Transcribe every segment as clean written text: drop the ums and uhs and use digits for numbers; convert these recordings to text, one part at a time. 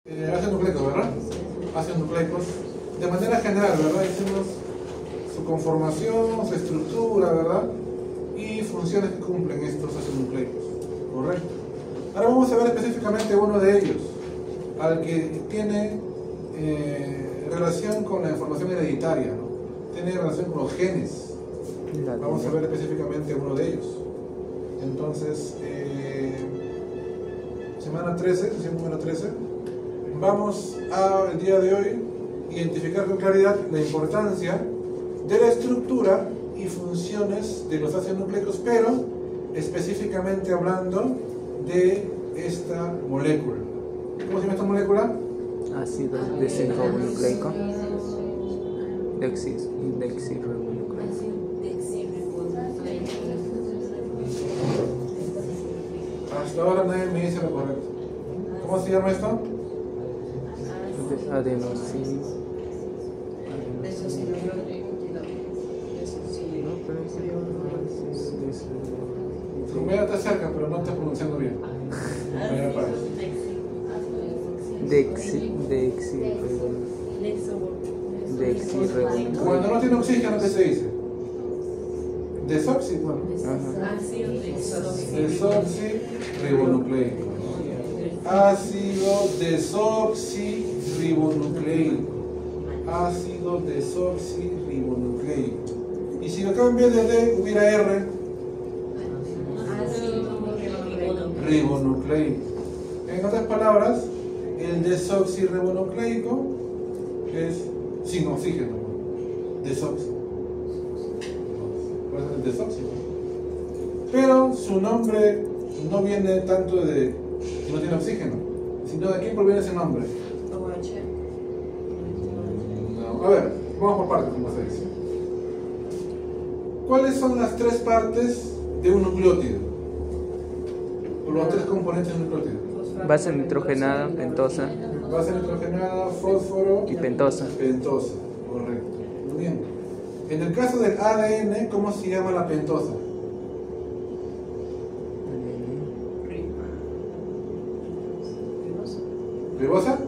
Ácidos nucleicos, ¿verdad? Ácidos nucleicos. De manera general, ¿verdad? Hicimos su conformación, su estructura, ¿verdad? Y funciones que cumplen estos ácidos nucleicos. Correcto. Ahora vamos a ver específicamente uno de ellos, al que tiene relación con la información hereditaria, ¿no? Tiene relación con los genes. Vamos a ver específicamente uno de ellos. Entonces, semana 13, sesión número 13, vamos a, el día de hoy, identificar con claridad la importancia de la estructura y funciones de los ácidos nucleicos, pero específicamente hablando de esta molécula. ¿Cómo se llama esta molécula? Ácido desoxirribonucleico. Desoxirribonucleico. Hasta ahora nadie me dice lo correcto. ¿Cómo se llama esto? Adenosín. Tu media está cerca, pero no estás pronunciando bien. Desoxirribonucleico. Cuando no tiene oxígeno, ¿qué se dice? Desoxi, bueno. Desoxirribonucleico. Ácido desoxirribonucleico. Ácido desoxirribonucleico. Y si acá en vez de D hubiera R, ribonucleico. En otras palabras, el desoxirribonucleico es sin oxígeno. Desoxi. Puede ser el desoxi. Pero su nombre no viene tanto de que no tiene oxígeno, sino de quién proviene ese nombre. No. A ver, vamos por partes, como se dice. ¿Cuáles son las tres partes de un nucleótido? O los tres componentes de un nucleótido. Base nitrogenada, pentosa. Base nitrogenada, fósforo Y pentosa. Pentosa, correcto. Muy bien. En el caso del ADN, ¿cómo se llama la pentosa? ¿Ribosa?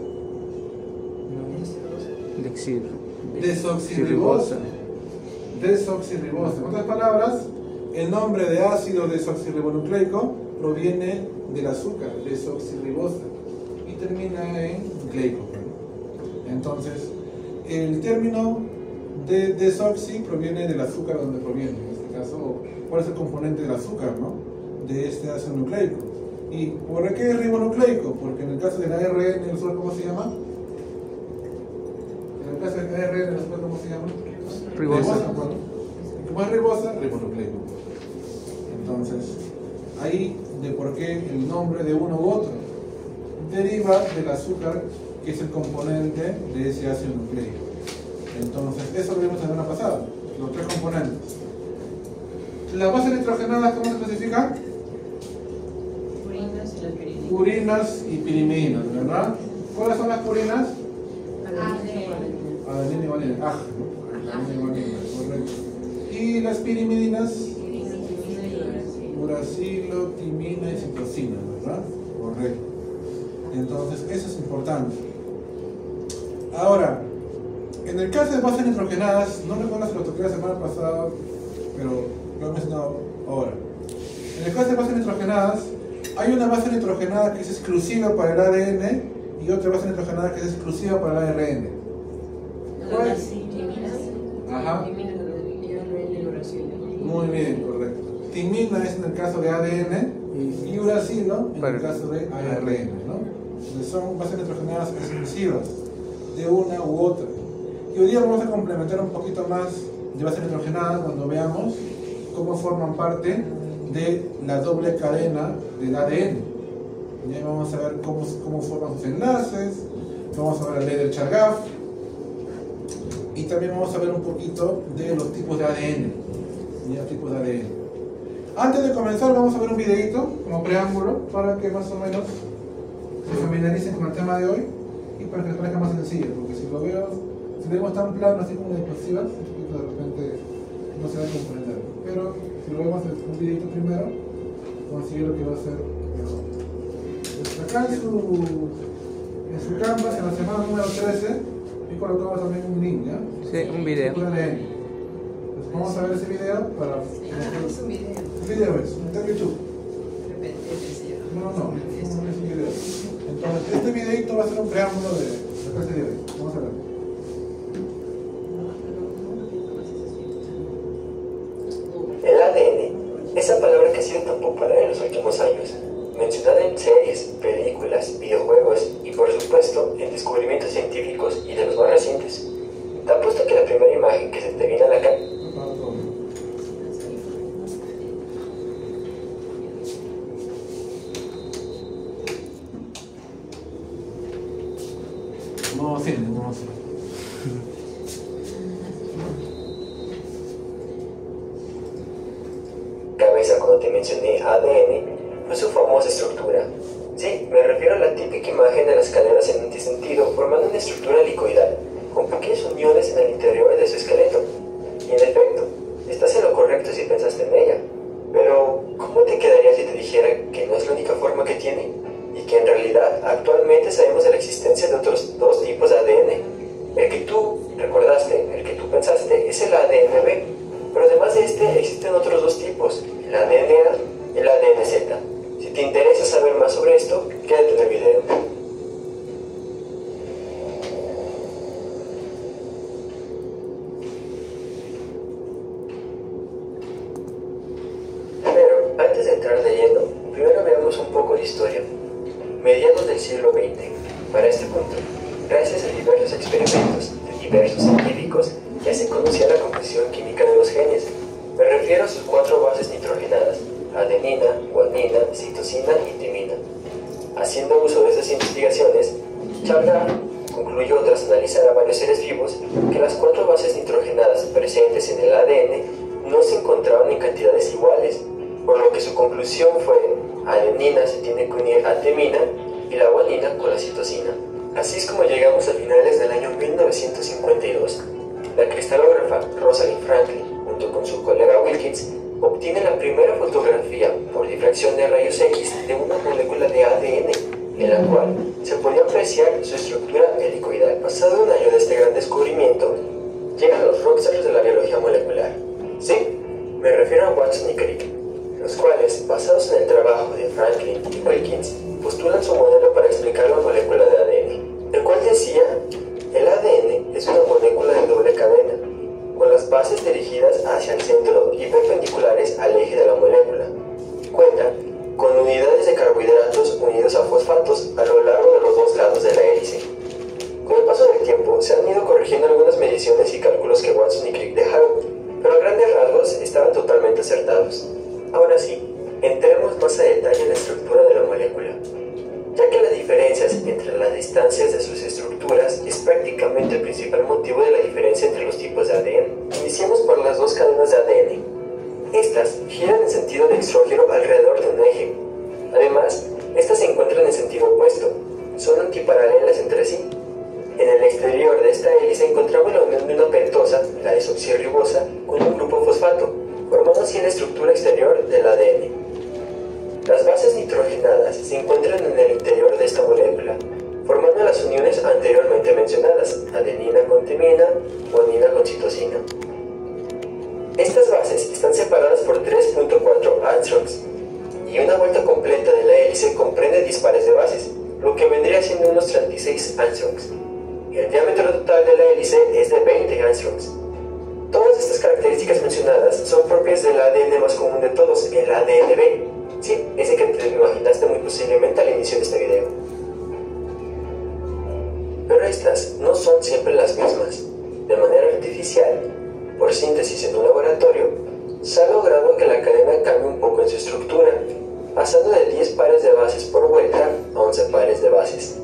Desoxirribosa. Desoxirribosa. En otras palabras, el nombre de ácido desoxirribonucleico proviene del azúcar, desoxirribosa, y termina en gleico. Entonces, el término de desoxi proviene del azúcar donde proviene, en este caso, ¿cuál es el componente del azúcar, no? De este ácido nucleico. ¿Y por qué es ribonucleico? Porque en el caso del ARN, ¿el azúcar cómo se llama? En el caso del ARN, ¿el azúcar cómo se llama? Ribosa. Bueno, como es ribosa, ribonucleico. Entonces, ahí de por qué el nombre de uno u otro deriva del azúcar, que es el componente de ese ácido nucleico. Entonces, eso lo vimos la semana pasada, los tres componentes. Las bases nitrogenadas, ¿cómo se clasifican? Purinas y piriminas, ¿verdad? ¿Cuáles son las purinas? Adenina y guanina. ¿No? Adenina y guanina, correcto. Y las pirimidinas, uracilo, timina y citosina, ¿verdad? Correcto. Entonces, eso es importante. Ahora, en el caso de bases nitrogenadas, no recuerdo si lo toqué la semana pasada, pero lo he mencionado ahora. En el caso de bases nitrogenadas, hay una base nitrogenada que es exclusiva para el ADN y otra base nitrogenada que es exclusiva para el ARN. ¿Cuál? Ajá. Muy bien, correcto. Timina es en el caso de ADN y uracilo en el caso de ARN, ¿no? Entonces son bases nitrogenadas exclusivas de una u otra. Y hoy día vamos a complementar un poquito más de bases nitrogenadas cuando veamos cómo forman parte de la doble cadena del ADN. Ya vamos a ver cómo forman sus enlaces, vamos a ver la ley del Chargaff y también vamos a ver un poquito de los tipos de ADN. Tipos de ADN. Antes de comenzar vamos a ver un videito como preámbulo para que más o menos se familiaricen con el tema de hoy y para que les parezca más sencillo, porque si lo vemos tan plano así como discursivas, de repente no se va a comprender. Pero si lo vemos en un videito primero, vamos a seguir lo que va a ser mejor. Acá en su En su Canvas, en la semana número 13, he colocado también un link, ¿ya? Sí, un video. Entonces, vamos a ver ese video para... Es un video. ¿Qué video es? ¿Está en YouTube? No, es un video. Entonces, este videito va a ser un preámbulo de la clase de hoy. Vamos a ver. El ADN, esa palabra que ha sido tan popular en los últimos años, mencionada en series, películas, videojuegos y por supuesto en descubrimientos científicos y de los más recientes. Te apuesto que la primera imagen que se te viene a la cabeza No, sí, no sé. cuando te mencioné ADN fue su famosa estructura. Sí, me refiero a la típica imagen de las cadenas en antisentido formando una estructura helicoidal con pequeñas uniones en el interior de su esqueleto. Y en efecto, estás en lo correcto si pensaste en ella. Pero, ¿cómo te quedaría si te dijera que no es la única forma que tiene? Y que en realidad actualmente sabemos de la existencia de otros dos tipos de ADN. El que tú recordaste, el que tú pensaste, es el ADNB. Pero además de este, existen otros dos tipos, el ADNA y el ADNZ. Si te interesa saber más sobre esto, quédate en el video. Pero, antes de entrar de lleno, primero veamos un poco de historia. Mediados del siglo XX. Para este punto, gracias a diversos experimentos de diversos científicos, ya se conocía la composición química de los genes. Me refiero a sus 4 bases nitrogenadas: adenina, guanina, citosina y timina. Haciendo uso de estas investigaciones, Chargaff concluyó tras analizar a varios seres vivos que las 4 bases nitrogenadas presentes en el ADN no se encontraban en cantidades iguales, por lo que su conclusión fue: adenina se tiene que unir a timina y la guanina con la citosina. Así es como llegamos a finales del año 1952. La cristalógrafa Rosalind Franklin, junto con su colega Wilkins, obtiene la primera fotografía por difracción de rayos X de una molécula de ADN, en la cual se podía apreciar su estructura helicoidal. Pasado un año de este gran descubrimiento, llegan los rockstars de la biología molecular. Sí, me refiero a Watson y Crick, los cuales, basados en el trabajo de Franklin y Wilkins, postulan su modelo para explicar la molécula de ADN, el cual decía: el ADN es una molécula de doble cadena, con las bases dirigidas hacia el centro y perpendiculares al eje de la molécula. Cuenta con unidades de carbohidratos unidos a fosfatos a lo largo de los 2 lados de la hélice. Con el paso del tiempo se han ido corrigiendo algunas mediciones y cálculos que Watson y Crick dejaron, pero a grandes rasgos estaban totalmente acertados. Ahora sí, entremos más a detalle en la estructura de la molécula, ya que las diferencias entre las distancias de sus estructuras es prácticamente el principal motivo de la diferencia entre los tipos de ADN. Iniciemos por las 2 cadenas de ADN. Estas giran en sentido de extrógeno alrededor de un eje. Además, estas se encuentran en sentido opuesto, son antiparalelas entre sí. En el exterior de esta hélice encontramos la unión de una pentosa, la desoxirribosa, con un grupo fosfato, formando así la estructura exterior del ADN. Las bases nitrogenadas se encuentran en el interior de esta molécula, formando las uniones anteriormente mencionadas, adenina con timina, guanina con citosina. Estas bases están separadas por 3.4 angstroms, y una vuelta completa de la hélice comprende dispares de bases, lo que vendría siendo unos 36 angstroms. El diámetro total de la hélice es de 20 angstroms. Todas estas características mencionadas son propias del ADN más común de todos, el ADNB. Sí, ese que te imaginaste muy posiblemente al inicio de este video. Pero estas no son siempre las mismas. De manera artificial, por síntesis en un laboratorio, se ha logrado que la cadena cambie un poco en su estructura, pasando de 10 pares de bases por vuelta a 11 pares de bases,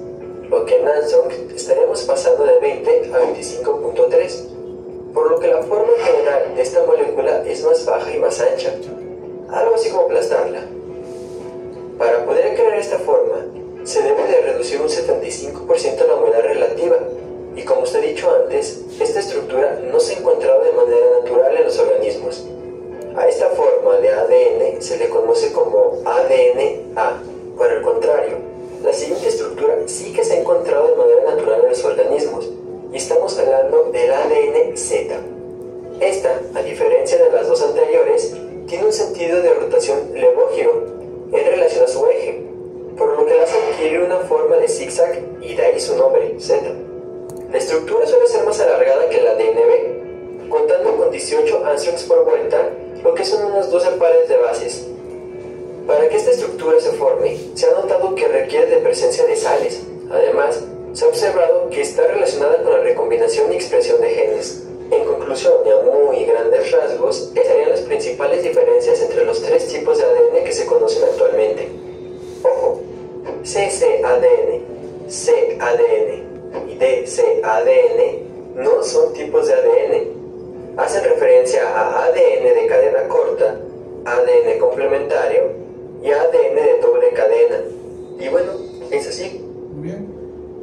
lo que en Armstrong estaríamos pasando de 20 a 25.3, por lo que la forma general de esta molécula es más baja y más ancha, algo así como aplastarla. Para poder crear esta forma, se debe de reducir un 75% la humedad relativa, y como os he dicho antes, esta estructura no se encontraba de manera natural en los organismos. A esta forma de ADN se le conoce como ADNA. Por el contrario, la siguiente estructura sí que se ha encontrado y de ahí su nombre, Z. La estructura suele ser más alargada que la DNB, contando con 18 angstroms por vuelta, lo que son unos 12 pares de bases. Para que esta estructura se forme, se ha notado que requiere de presencia de sales. Además, se ha observado que está relacionada con la recombinación y expresión de genes. En conclusión, y a muy grandes rasgos, estas serían las principales diferencias entre los tres tipos de ADN que se conocen actualmente. Ojo, ccADN, cADN y dcADN no son tipos de ADN. Hacen referencia a ADN de cadena corta, ADN complementario y ADN de doble cadena. Y bueno, es así. Muy bien,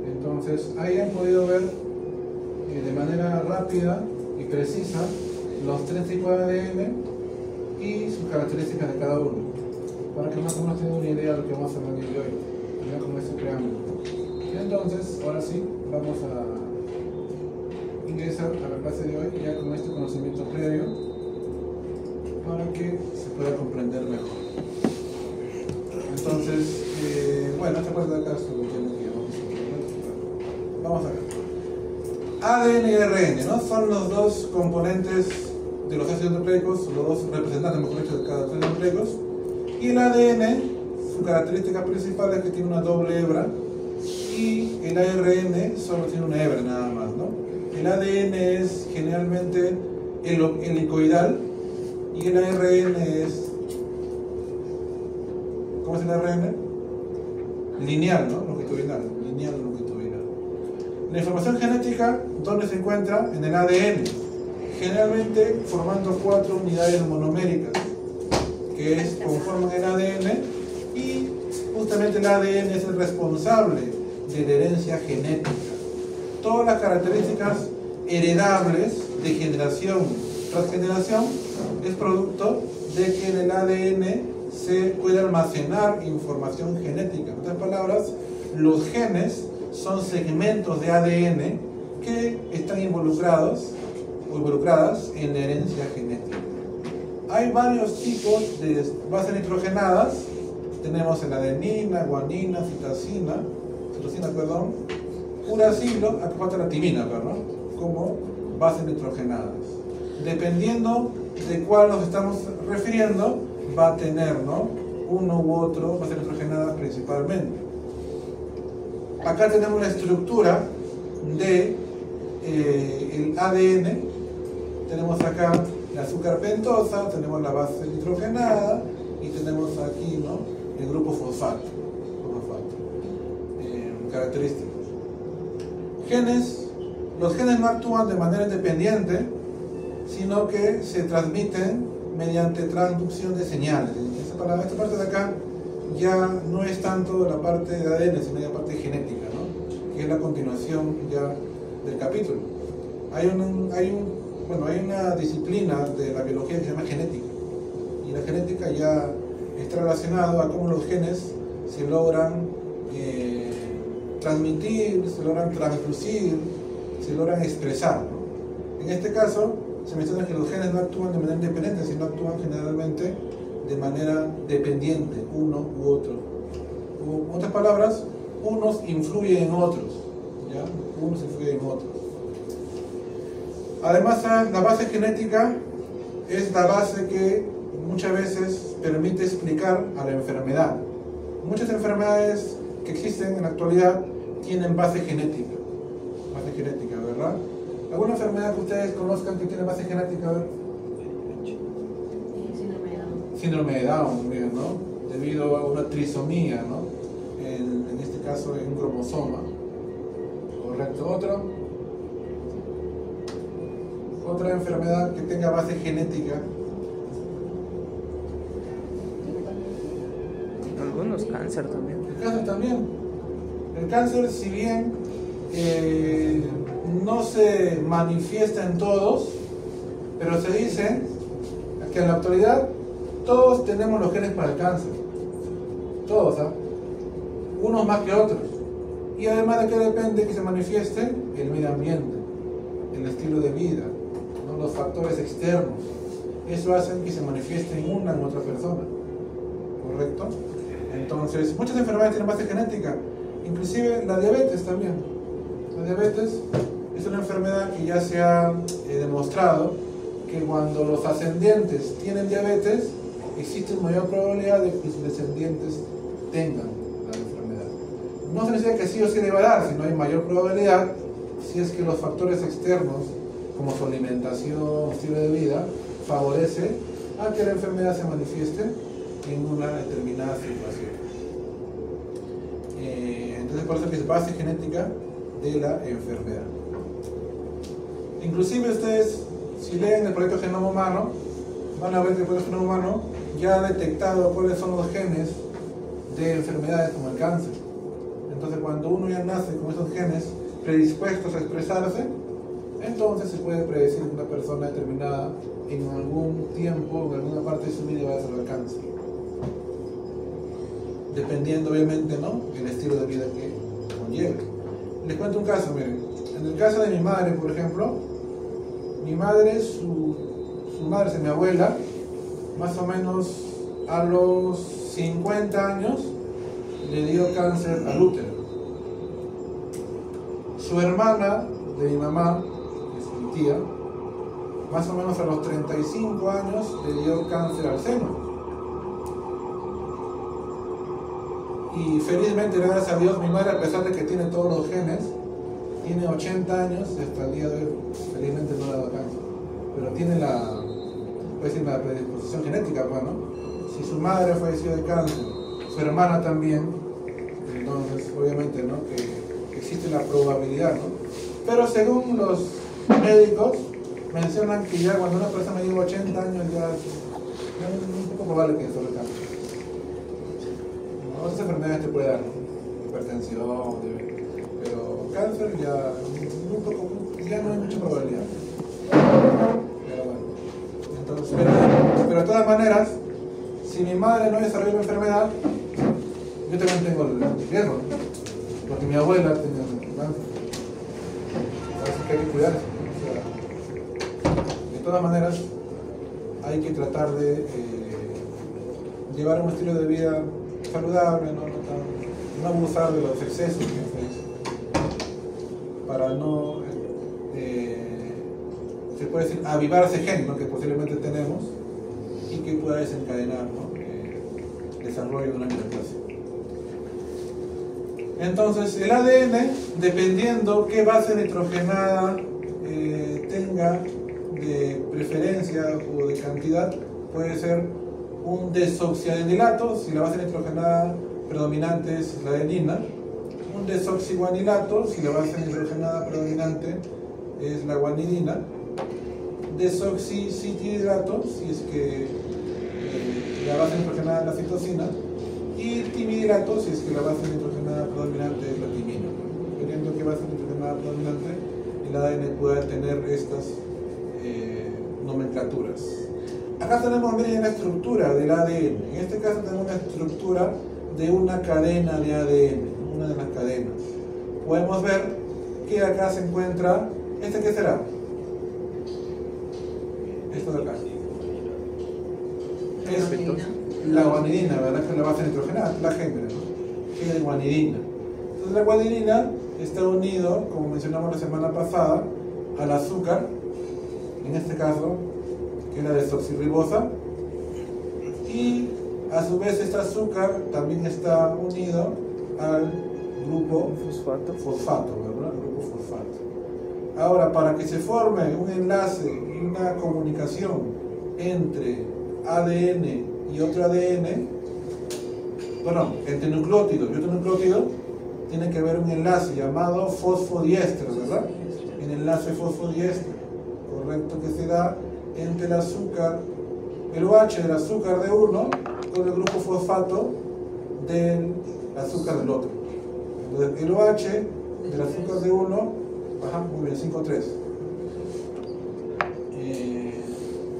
entonces ahí han podido ver de manera rápida y precisa los tres tipos de ADN y sus características de cada uno, para que más o menos tengan una idea de lo que vamos a hablar de hoy, ya con este preámbulo. Y entonces, ahora sí, vamos a ingresar a la clase de hoy ya con este conocimiento previo para que se pueda comprender mejor. Entonces, bueno, esta parte de acá es lo que vamos a ver. ADN y ARN, ¿no? Son los dos componentes de los ácidos nucleicos, los dos representantes, mejor dicho, de cada ácido nucleicos. Y el ADN, su característica principal es que tiene una doble hebra, y el ARN solo tiene una hebra nada más, ¿no? El ADN es generalmente helicoidal y el ARN es... ¿Cómo es el ARN? Lineal, ¿no? Longitudinal. Lineal o longitudinal. La información genética, ¿dónde se encuentra? En el ADN. Generalmente formando 4 unidades monoméricas que conforman el ADN, y justamente el ADN es el responsable de la herencia genética. Todas las características heredables de generación tras generación es producto de que en el ADN se puede almacenar información genética. En otras palabras, los genes son segmentos de ADN que están involucrados o involucradas en la herencia genética. Hay varios tipos de bases nitrogenadas. Tenemos la adenina, guanina, citosina, uracilo, acá falta la timina, ¿no? Como bases nitrogenadas. Dependiendo de cuál nos estamos refiriendo, va a tener, ¿no?, uno u otro base nitrogenada principalmente. Acá tenemos la estructura de el ADN. Tenemos acá el azúcar pentosa, tenemos la base nitrogenada y tenemos aquí, ¿no?, el grupo fosfato. Características. Genes. Los genes no actúan de manera independiente, sino que se transmiten mediante transducción de señales. Esta parte de acá ya no es tanto la parte de ADN, sino la parte genética, ¿no?, que es la continuación ya del capítulo. Hay una disciplina de la biología que se llama genética, y la genética ya está relacionada a cómo los genes se logran transmitir, se logran transducir, se logran expresar, ¿no? En este caso se menciona que los genes no actúan de manera independiente, sino actúan generalmente de manera dependiente, uno u otro. En otras palabras, unos influyen en otros, ¿ya? Unos influyen en otros. Además, la base genética es la base que muchas veces permite explicar a la enfermedad. Muchas enfermedades que existen en la actualidad tienen base genética, ¿verdad? ¿Alguna enfermedad que ustedes conozcan que tiene base genética? A ver. Síndrome de Down, bien, ¿no? Debido a una trisomía, ¿no? En este caso en un cromosoma. ¿Correcto? Otra enfermedad que tenga base genética. Algunos cáncer también. El cáncer también. El cáncer, si bien no se manifiesta en todos, pero se dice que en la actualidad todos tenemos los genes para el cáncer. Todos, ¿ah? Unos más que otros. Y además, ¿de qué depende que se manifieste? El medio ambiente, el estilo de vida, ¿no?, los factores externos. Eso hace que se manifieste en una u otra persona. ¿Correcto? Entonces, muchas enfermedades tienen base genética. Inclusive la diabetes también. La diabetes es una enfermedad que ya se ha demostrado que cuando los ascendientes tienen diabetes, existe mayor probabilidad de que sus descendientes tengan la enfermedad. No se necesita que sí o sí deba dar, sino hay mayor probabilidad si es que los factores externos, como su alimentación, estilo de vida, favorece a que la enfermedad se manifieste en una determinada situación. Entonces por eso que es base genética de la enfermedad. Inclusive ustedes, si leen el proyecto Genoma Humano, van a ver que el proyecto Genoma Humano ya ha detectado cuáles son los genes de enfermedades como el cáncer. Entonces cuando uno ya nace con esos genes predispuestos a expresarse, entonces se puede predecir que una persona determinada en algún tiempo, en alguna parte de su vida va a desarrollar cáncer. Dependiendo obviamente, ¿no?, del estilo de vida que conlleve. Les cuento un caso, miren. En el caso de mi madre, por ejemplo, mi madre, su madre, mi abuela, más o menos a los 50 años le dio cáncer al útero. Su hermana de mi mamá, que es mi tía, más o menos a los 35 años le dio cáncer al seno. Y felizmente, gracias a Dios, mi madre, a pesar de que tiene todos los genes, tiene 80 años y hasta el día de hoy felizmente no le ha dado cáncer. Pero tiene la predisposición genética, pues, ¿no? Si su madre falleció de cáncer, su hermana también, entonces obviamente, ¿no?, que existe la probabilidad, ¿no? Pero según los médicos, mencionan que ya cuando una persona llega a 80 años ya es un poco probable que desarrolle cáncer. Otras enfermedades te puede dar, ¿no?, hipertensión, pero cáncer ya no hay mucha probabilidad. Pero bueno, entonces, pero de todas maneras, si mi madre no desarrolla una enfermedad, yo también tengo el riesgo, ¿no?, porque mi abuela tenía cáncer. Así que hay que cuidarse. De todas maneras, hay que tratar de llevar un estilo de vida saludable, no abusar de los excesos, para no, se puede decir, avivar ese gen, ¿no?, que posiblemente tenemos y que pueda desencadenar, ¿no?, el desarrollo de una metaplasia. Entonces, el ADN, dependiendo qué base nitrogenada tenga de preferencia o de cantidad, puede ser un desoxiadenilato, si la base nitrogenada predominante es la adenina, un desoxiguanilato, si la base nitrogenada predominante es la guanidina, desoxicitidrato, si es que la base nitrogenada es la citosina, y timidilato, si es que la base nitrogenada predominante es la timina. Dependiendo de qué base nitrogenada predominante, el ADN puede tener estas nomenclaturas. Acá tenemos, miren, la estructura del ADN. En este caso tenemos una estructura de una cadena de ADN, una de las cadenas. Podemos ver que acá se encuentra, ¿qué será? Esto de acá. Es la guanidina, ¿verdad?, que es la base nitrogenada, la género, ¿no?, que es guanidina. Entonces la guanidina está unido, como mencionamos la semana pasada, al azúcar, en este caso, que es la desoxirribosa, y a su vez este azúcar también está unido al grupo fosfato, ¿verdad?, el grupo fosfato. Ahora, para que se forme un enlace y una comunicación entre ADN y otro ADN, entre nucleótido y otro nucleótido, tiene que haber un enlace llamado fosfodiéster, ¿verdad? El enlace fosfodiéster, correcto, que se da entre el azúcar, el OH del azúcar de uno con el grupo fosfato del azúcar del otro. Entonces, el OH del azúcar de uno, muy bien, 5,3.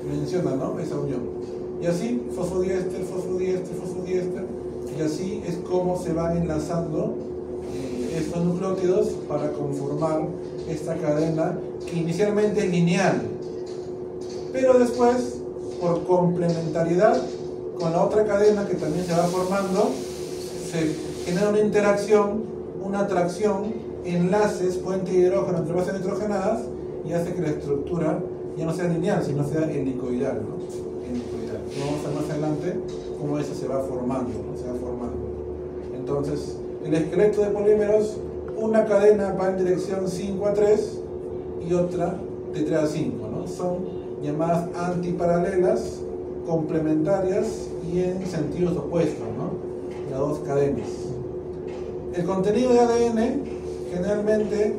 Menciona, ¿no?, esa unión. Y así, fosfodiéster, fosfodiéster, fosfodiéster, y así es como se van enlazando estos nucleótidos para conformar esta cadena que inicialmente es lineal, pero después, por complementariedad con la otra cadena que también se va formando, se genera una interacción una atracción, enlaces, puente de hidrógeno entre bases nitrogenadas, y hace que la estructura ya no sea lineal, sino sea helicoidal, ¿no? Helicoidal. Vamos a ver más adelante cómo eso se va formando, ¿no? Se va formando. Entonces, el esqueleto de polímeros, una cadena va en dirección 5 a 3 y otra de 3 a 5, ¿no? Son llamadas antiparalelas, complementarias y en sentidos opuestos, ¿no? Las dos cadenas. El contenido de ADN generalmente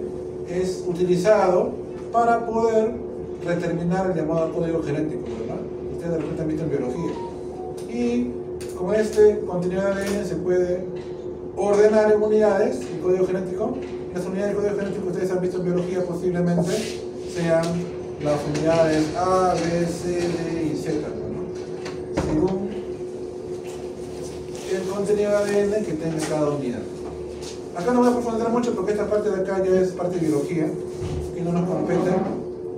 es utilizado para poder determinar el llamado código genético, ¿verdad? Ustedes de repente han visto en biología. Y con este contenido de ADN se puede ordenar en unidades el código genético. Las unidades de código genético que ustedes han visto en biología posiblemente sean las unidades A, B, C, D y Z, ¿no? Según el contenido de ADN que tenga cada unidad. Acá no voy a profundizar mucho porque esta parte de acá ya es parte de biología y no nos compete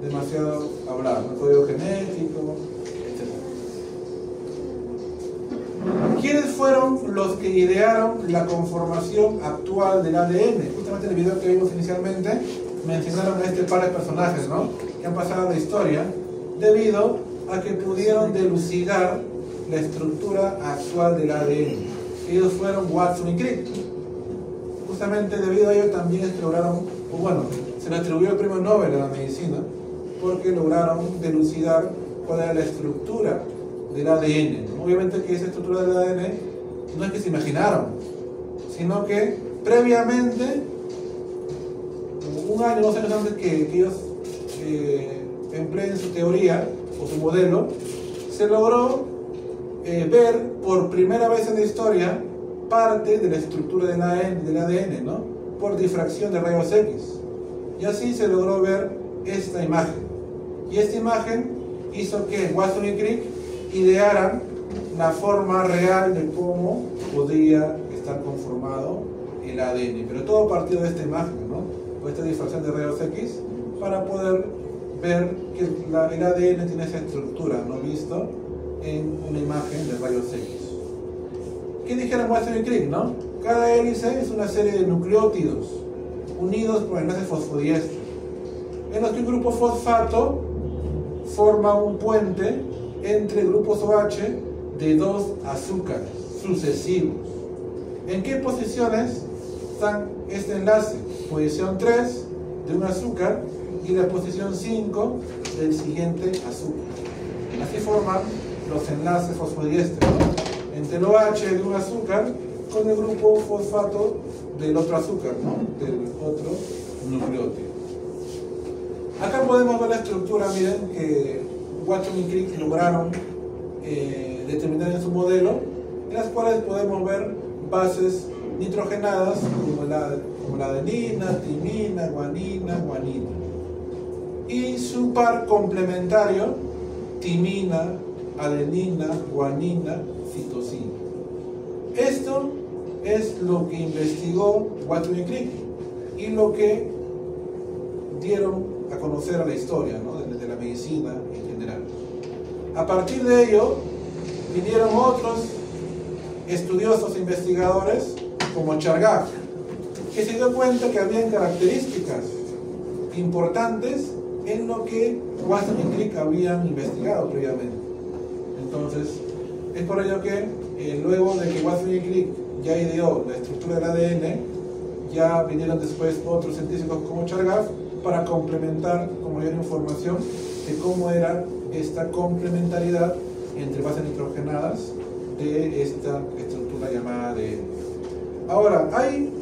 demasiado hablar, ¿no? Código genético, etc. ¿Quiénes fueron los que idearon la conformación actual del ADN? Justamente en el video que vimos inicialmente mencionaron a este par de personajes, ¿no? Que han pasado a la historia debido a que pudieron dilucidar la estructura actual del ADN. Ellos fueron Watson y Crick. Justamente debido a ello también lograron, o bueno, se le atribuyó el premio Nobel a la medicina porque lograron dilucidar cuál era la estructura del ADN, ¿no? Obviamente que esa estructura del ADN no es que se imaginaron, sino que previamente, un año, 2 años antes que ellos empleen su teoría o su modelo, se logró ver por primera vez en la historia parte de la estructura del ADN, ¿no? Por difracción de rayos X. Y así se logró ver esta imagen. Y esta imagen hizo que Watson y Crick idearan la forma real de cómo podría estar conformado el ADN. Pero todo partió de esta imagen, ¿no? O esta difracción de rayos X, para poder ver que el ADN tiene esa estructura, ¿no? Visto en una imagen de rayos X. ¿Qué dijeron Watson y Crick, no? Cada hélice es una serie de nucleótidos unidos por enlaces fosfodiéster, en los que el grupo fosfato forma un puente entre grupos OH de 2 azúcares sucesivos. ¿En qué posiciones están este enlace? Posición 3 de un azúcar y la posición 5 del siguiente azúcar. Así forman los enlaces fosfodiéster, ¿no? Entre el OH de un azúcar con el grupo fosfato del otro azúcar, ¿no? Del otro nucleótido. Acá podemos ver la estructura, miren, que Watson y Crick lograron determinar en su modelo, en las cuales podemos ver bases nitrogenadas como la adenina, timina, guanina, guanina. Y su par complementario, timina, adenina, guanina, citosina. Esto es lo que investigó Watson y Crick y lo que dieron a conocer a la historia, ¿no? de la medicina en general. A partir de ello vinieron otros estudiosos e investigadores como Chargaff, que se dio cuenta que habían características importantes en lo que Watson y Crick habían investigado previamente. Entonces, es por ello que luego de que Watson y Crick ya ideó la estructura del ADN, ya vinieron después otros científicos como Chargaff para complementar con mayor información de cómo era esta complementariedad entre bases nitrogenadas de esta estructura llamada ADN. Ahora, hay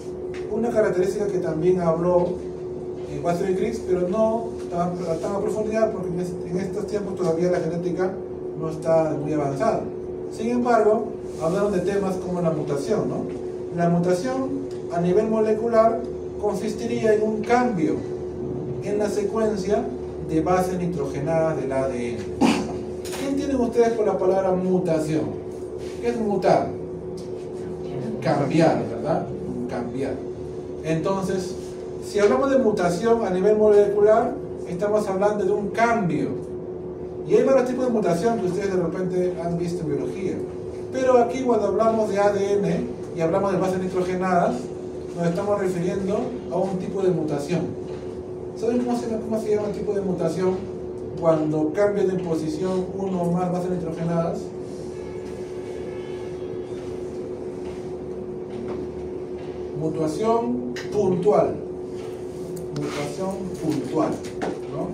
una característica que también habló Watson y Crick, pero no tan a profundidad porque en estos tiempos todavía la genética no está muy avanzada. Sin embargo, hablaron de temas como la mutación, ¿no? La mutación a nivel molecular consistiría en un cambio en la secuencia de bases nitrogenadas del ADN. ¿Qué entienden ustedes por la palabra mutación? ¿Qué es mutar? Cambiar, ¿verdad? Cambiar. Entonces, si hablamos de mutación a nivel molecular, estamos hablando de un cambio. Y hay varios tipos de mutación que ustedes de repente han visto en biología. Pero aquí cuando hablamos de ADN y hablamos de bases nitrogenadas, nos estamos refiriendo a un tipo de mutación. ¿Saben cómo se llama el tipo de mutación cuando cambia de posición uno o más bases nitrogenadas? Mutación puntual. Mutación puntual, ¿no?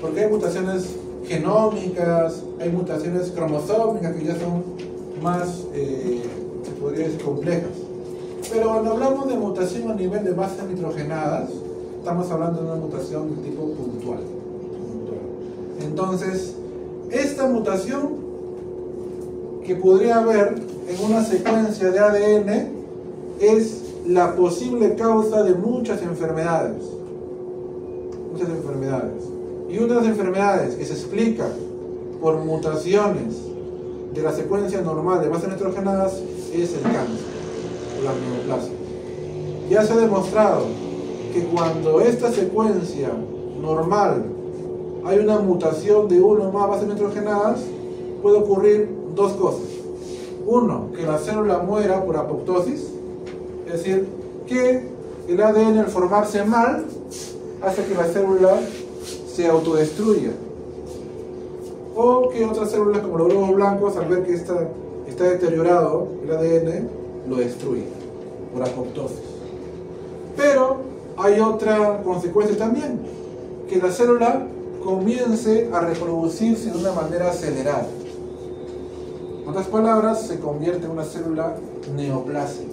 Porque hay mutaciones genómicas, hay mutaciones cromosómicas que ya son más, se podría decir, complejas. Pero cuando hablamos de mutación a nivel de bases nitrogenadas, estamos hablando de una mutación de tipo puntual. Entonces, esta mutación que podría haber en una secuencia de ADN es la posible causa de muchas enfermedades. Muchas enfermedades. Y una de las enfermedades que se explica por mutaciones de la secuencia normal de bases nitrogenadas es el cáncer, la neoplasia. Ya se ha demostrado que cuando esta secuencia normal hay una mutación de uno o más bases nitrogenadas, puede ocurrir dos cosas. Uno, que la célula muera por apoptosis, es decir, que el ADN al formarse mal hace que la célula se autodestruya. O que otras células como los glóbulos blancos, al ver que está deteriorado el ADN, lo destruyen por apoptosis. Pero hay otra consecuencia también, que la célula comience a reproducirse de una manera acelerada. En otras palabras, se convierte en una célula neoplásica.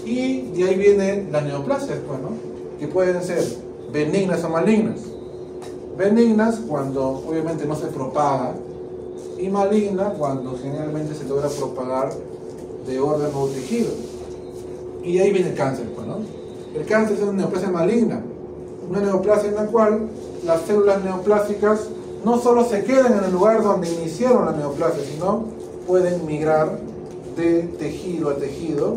Y de ahí viene la neoplasia después, ¿no? Que pueden ser benignas o malignas. Benignas cuando obviamente no se propaga, y maligna cuando generalmente se logra propagar de órgano o tejido. Y de ahí viene el cáncer, pues, ¿no? El cáncer es una neoplasia maligna, una neoplasia en la cual las células neoplásicas no solo se quedan en el lugar donde iniciaron la neoplasia, sino pueden migrar de tejido a tejido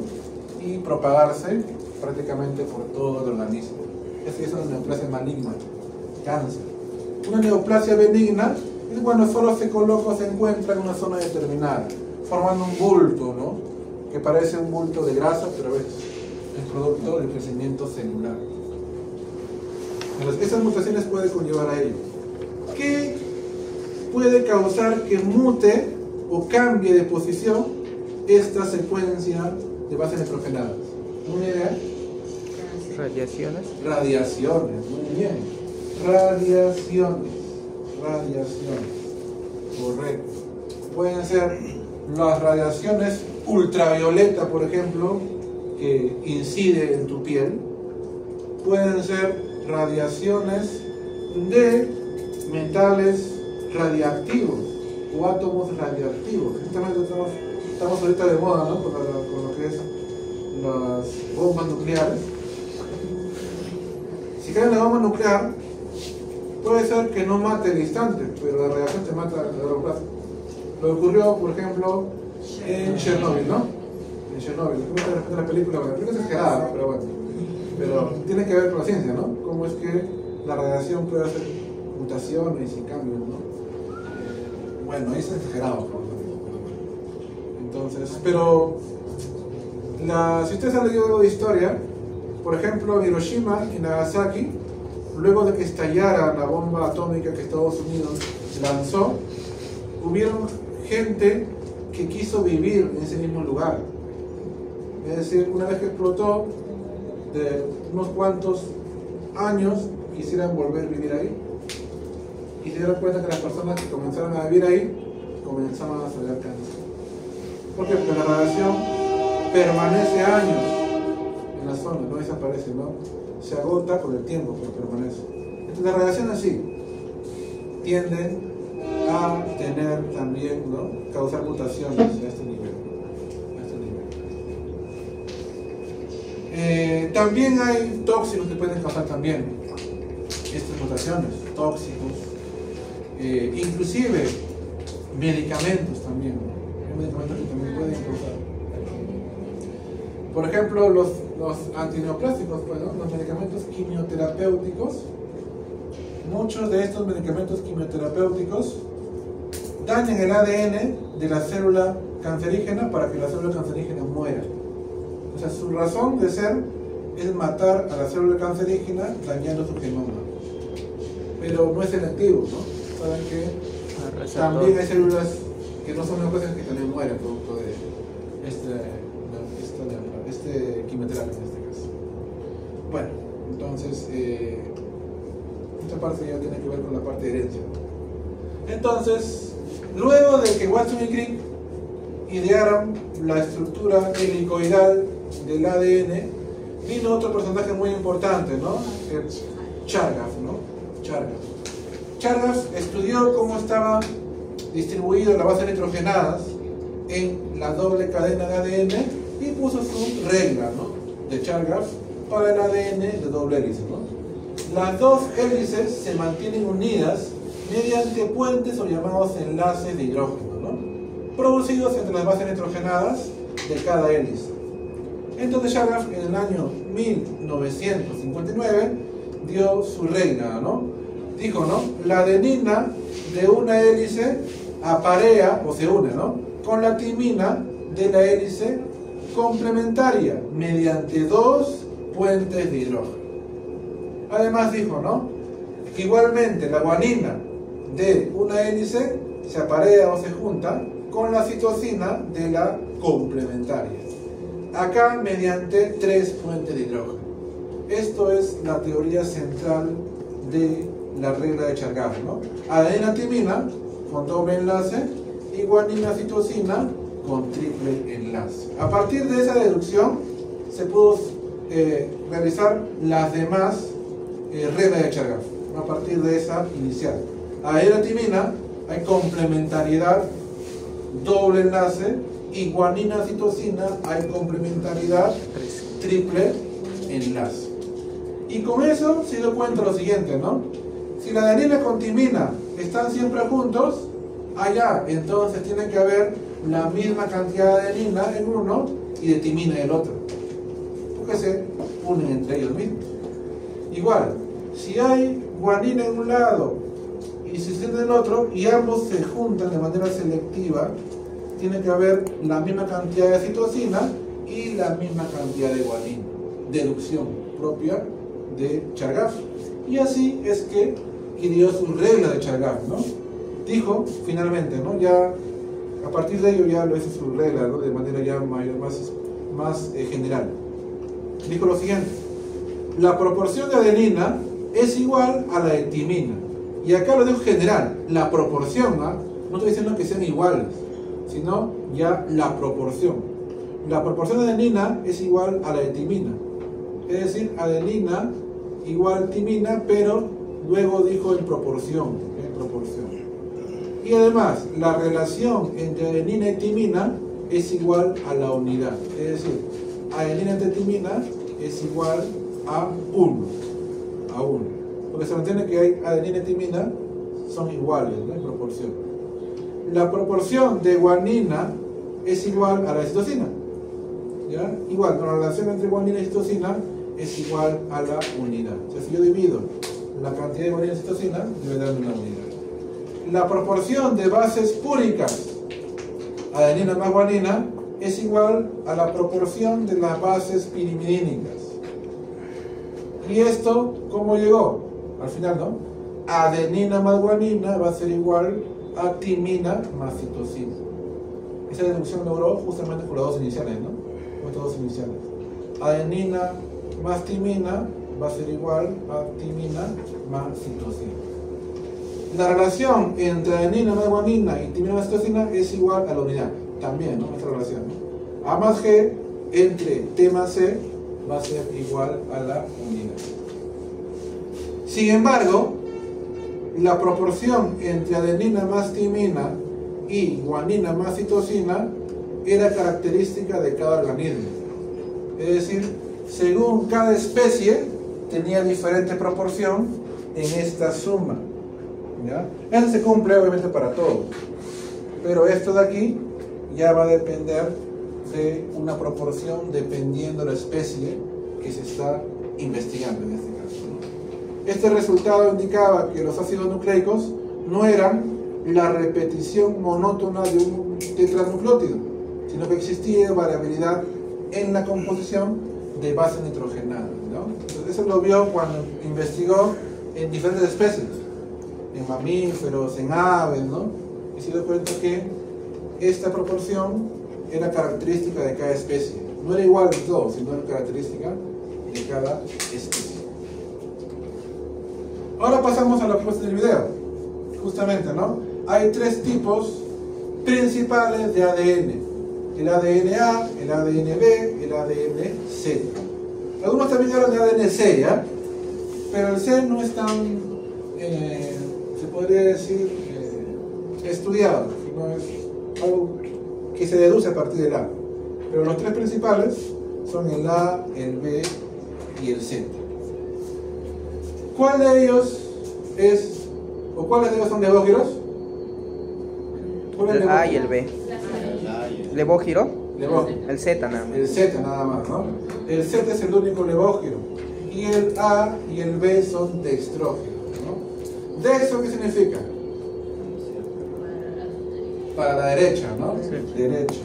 y propagarse prácticamente por todo el organismo. Esa es una neoplasia maligna, cáncer. Una neoplasia benigna es cuando solo se coloca o se encuentra en una zona determinada, formando un bulto, ¿no? Que parece un bulto de grasa, pero es producto del crecimiento celular. Entonces, esas mutaciones pueden conllevar a ello. ¿Qué puede causar que mute o cambie de posición esta secuencia de bases nitrogenadas? ¿Una idea? Radiaciones. Radiaciones, muy bien. Radiaciones. Correcto. Pueden ser las radiaciones ultravioleta, por ejemplo, que incide en tu piel. Pueden ser radiaciones de metales radiactivos o átomos radiactivos. Justamente estamos ahorita de moda, ¿no? Con lo que es las bombas nucleares. Si cae la bomba nuclear, puede ser que no mate al instante, pero la radiación te mata a largo plazo. Lo que ocurrió, por ejemplo, en Chernobyl, ¿no? En Chernobyl. ¿Cómo te refieres a la película? Bueno, la película es exagerada, ¿no? Pero bueno. Pero tiene que ver con la ciencia, ¿no? Cómo es que la radiación puede hacer mutaciones y cambios, ¿no? Bueno, ahí es exagerado, ¿no? Entonces, pero si ustedes han leído algo de historia, por ejemplo, en Hiroshima y Nagasaki, luego de que estallara la bomba atómica que Estados Unidos lanzó, hubieron gente que quiso vivir en ese mismo lugar. Es decir, una vez que explotó, de unos cuantos años quisieran volver a vivir ahí, y se dieron cuenta que las personas que comenzaron a vivir ahí comenzaban a desarrollar cáncer. ¿Por qué? Porque la radiación permanece años en la zona, no desaparece, ¿no? Se agota con el tiempo, pero permanece. Entonces la radiación así tiende a tener también, ¿no? Causar mutaciones a este nivel. También hay tóxicos que pueden causar también estas mutaciones, tóxicos, inclusive medicamentos también, hay medicamentos que también pueden causar. Por ejemplo, los antineoplásicos, pues, ¿no? Los medicamentos quimioterapéuticos, muchos de estos medicamentos quimioterapéuticos dañan el ADN de la célula cancerígena para que la célula cancerígena muera. O sea, su razón de ser es matar a la célula cancerígena dañando su genoma. Pero no es selectivo, ¿no? Saben que también hay células que no son neoplásidas que también mueren producto de quimioterapia en este caso. Bueno, entonces esta parte ya tiene que ver con la parte de herencia. Entonces, luego de que Watson y Crick idearon la estructura helicoidal del ADN, vino otro personaje muy importante, ¿no? Chargaff, ¿no? Chargaff estudió cómo estaban distribuidas las bases nitrogenadas en la doble cadena de ADN y puso su regla, ¿no? De Chargaff para el ADN de doble hélice, ¿no? Las dos hélices se mantienen unidas mediante puentes o llamados enlaces de hidrógeno, ¿no? Producidos entre las bases nitrogenadas de cada hélice. Entonces Chargaff en el año 1959 dio su regla, ¿no? Dijo, ¿no? La adenina de una hélice aparea o se une, ¿no? Con la timina de la hélice complementaria mediante dos puentes de hidrógeno. Además dijo, ¿no? Que igualmente la guanina de una hélice se aparea o se junta con la citosina de la complementaria. Acá mediante tres puentes de hidrógeno. Esto es la teoría central de la regla de Chargaff, ¿no? Adenina-timina con doble enlace y guanina-citosina con triple enlace. A partir de esa deducción se pudo realizar las demás reglas de Chargaff. A partir de esa inicial. Adenina-timina hay complementariedad, doble enlace, y guanina-citosina hay complementariedad, triple enlace. Y con eso se dio cuenta lo siguiente, ¿no? Si la adenina con timina están siempre juntos, allá entonces tiene que haber la misma cantidad de adenina en uno y de timina en el otro, porque se unen entre ellos mismos. Igual, si hay guanina en un lado y citosina en el otro y ambos se juntan de manera selectiva, tiene que haber la misma cantidad de citosina y la misma cantidad de guanina. Deducción propia de Chargaff. Y así es que dio su regla de Chargaff, ¿no? Dijo, finalmente, ¿no? Ya, a partir de ello ya lo hizo su regla, ¿no? De manera ya mayor, más general. Dijo lo siguiente: la proporción de adenina es igual a la de timina. Y acá lo dijo general, la proporción, ¿ah? No estoy diciendo que sean iguales, sino ya la proporción. La proporción de adenina es igual a la de timina. Es decir, adenina igual timina, pero luego dijo en proporción. Y además, la relación entre adenina y timina es igual a la unidad. Es decir, adenina entre timina es igual a 1. Porque se mantiene que hay adenina y timina son iguales, ¿no? En proporción. La proporción de guanina es igual a la de citosina, ¿ya? Igual, la relación entre guanina y citosina es igual a la unidad. O sea, si yo divido la cantidad de guanina y citosina, debe darme una unidad. La proporción de bases púricas, adenina más guanina, es igual a la proporción de las bases pirimidínicas. ¿Y esto cómo llegó? Al final, ¿no? Adenina más guanina va a ser igual a timina más citosina. Esa deducción logró justamente con las dos iniciales, ¿no? Con estas dos iniciales. Adenina más timina va a ser igual a timina más citosina. La relación entre adenina más guanina y timina más citosina es igual a la unidad. También, ¿no? Esta relación, ¿no? A más G entre T más C va a ser igual a la unidad. Sin embargo, la proporción entre adenina más timina y guanina más citosina era característica de cada organismo. Es decir, según cada especie tenía diferente proporción en esta suma, ¿ya? Eso se cumple obviamente para todos, pero esto de aquí ya va a depender de una proporción dependiendo de la especie que se está investigando en este caso, ¿no? Este resultado indicaba que los ácidos nucleicos no eran la repetición monótona de un tetranucleótido, sino que existía variabilidad en la composición de bases nitrogenadas, ¿no? Entonces, eso lo vio cuando investigó en diferentes especies, en mamíferos, en aves, ¿no? Y se dio cuenta que esta proporción era característica de cada especie. No era igual de todo, sino era característica de cada especie. Ahora pasamos a la propuesta del video. Justamente, ¿no? Hay tres tipos principales de ADN. El ADN A, el ADN B, el ADN C. Algunos también hablan de ADN C, ¿ya? Pero el C no es tan, se podría decir, estudiado, no es algo que se deduce a partir del A. Pero los tres principales son el A, el B y el Z. ¿Cuál de ellos es, o cuáles de ellos son levógiros? El A y el B. ¿Levógiro? Levógiro. El Z nada más. El Z nada más, ¿no? El Z es el único levógiro. Y el A y el B son dextrógiros, ¿no? ¿Dextro qué significa? Para la derecha, ¿no? Sí. Derecha.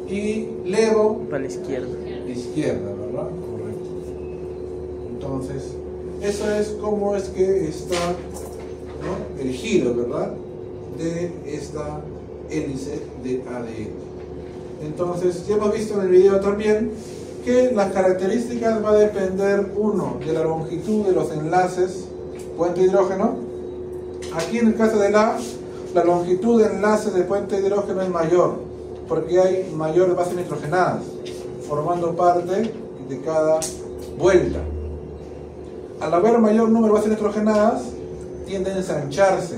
Y levo, Para la izquierda. izquierda, ¿verdad? Correcto. Entonces, eso es como es que está, ¿no? El giro, ¿verdad? De esta hélice de ADN. Entonces, ya hemos visto en el video también que las características va a depender, uno, de la longitud de los enlaces puente hidrógeno. Aquí en el caso del A, la longitud de enlaces de puente hidrógeno es mayor, porque hay mayores bases nitrogenadas, formando parte de cada vuelta. Al haber mayor número de bases nitrogenadas, tiende a ensancharse,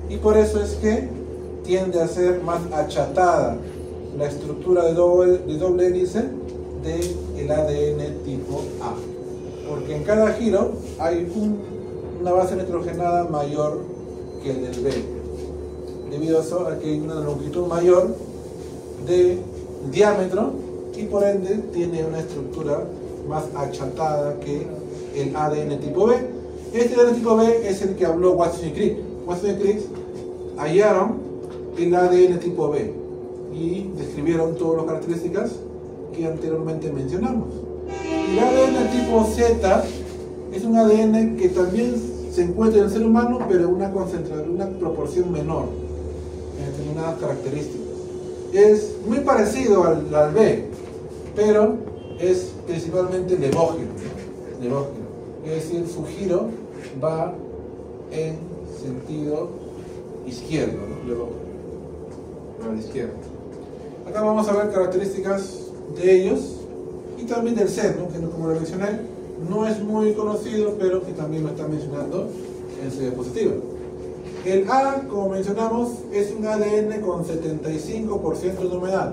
y por eso es que tiende a ser más achatada la estructura de doble hélice del ADN tipo A, porque en cada giro hay una base nitrogenada mayor que el del B, debido a eso a que hay una longitud mayor de diámetro y por ende tiene una estructura más achatada que el ADN tipo B. Este ADN tipo B es el que habló Watson y Crick. Watson y Crick hallaron el ADN tipo B y describieron todas las características que anteriormente mencionamos. El ADN tipo Z es un ADN que también se encuentra en el ser humano, pero en una proporción menor, en determinadas características. Es muy parecido al B, pero es principalmente levógiro. Es decir, su giro va en sentido izquierdo, ¿no? Levógiro, a la izquierda. Acá vamos a ver características de ellos y también del C, ¿no? Que como lo mencioné, no es muy conocido, pero que también lo está mencionando en su diapositiva. El A, como mencionamos, es un ADN con 75% de humedad,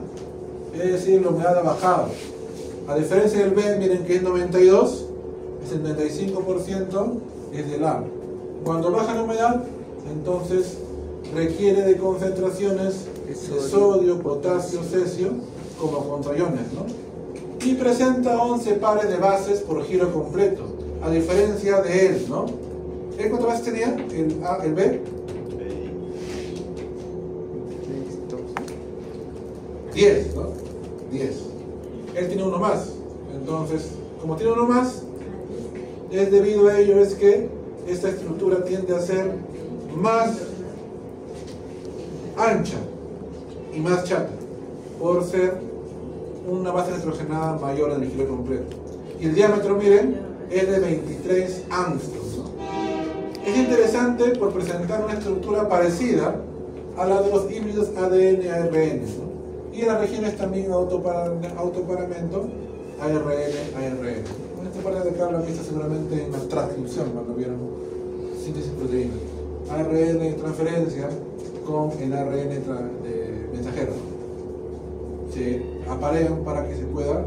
es decir, la humedad ha bajado. A diferencia del B, miren que es 92, el 75% es del A. Cuando baja la humedad, entonces requiere de concentraciones de sodio, potasio, cesio como contraiones, ¿no? Y presenta 11 pares de bases por giro completo, a diferencia de él, ¿no? ¿Él cuántas bases tenía? ¿El B? 10, ¿no? 10. Él tiene uno más. Entonces, como tiene uno más, es debido a ello es que esta estructura tiende a ser más ancha y más chata, por ser una base nitrogenada mayor en el giro completo. Y el diámetro, miren, es de 23 angstroms, ¿no? Es interesante por presentar una estructura parecida a la de los híbridos ADN-ARN, ¿no? Y en las regiones también autoparamento ARN-ARN. Esta parte de acá lo han visto seguramente en la transcripción, cuando vieron síntesis proteína. ARN transferencia con el ARN de mensajero. Se aparean para que se pueda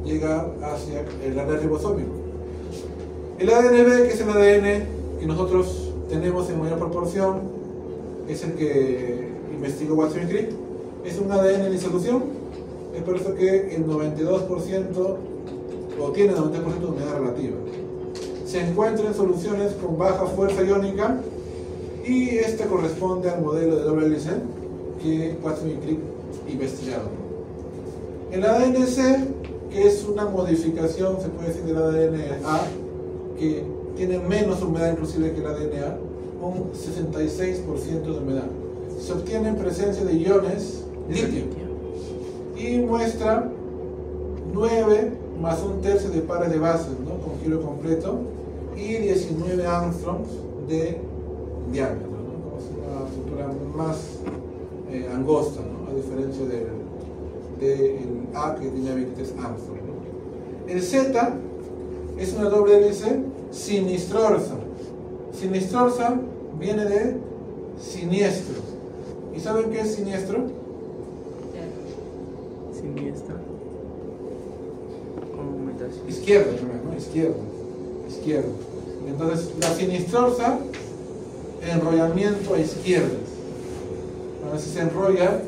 llegar hacia el ARN ribosómico. El ADN-B, que es el ADN que nosotros tenemos en mayor proporción, es el que investigó Watson y Crick. Es un ADN en disolución, es por eso que el 92% o tiene 92% de humedad relativa. Se encuentra en soluciones con baja fuerza iónica y este corresponde al modelo de doble hélice que Watson y Crick investigaron. El ADN C, que es una modificación, se puede decir, del ADN A, que tiene menos humedad inclusive que el ADN A, un 66% de humedad. Se obtiene en presencia de iones litio y muestra 9 más 1/3 de pares de bases, ¿no? Con giro completo y 19 angstroms de diámetro, ¿no? Es una estructura más angosta, ¿no? A diferencia del A, que tiene 23 angstroms, ¿no? El Z es una doble hélice sinistrosa. Sinistrosa viene de siniestro. ¿Y saben qué es siniestro? Siniestra. Izquierda, ¿no? Izquierda. Entonces, la sinistrosa, enrollamiento a izquierdas. A veces se enrolla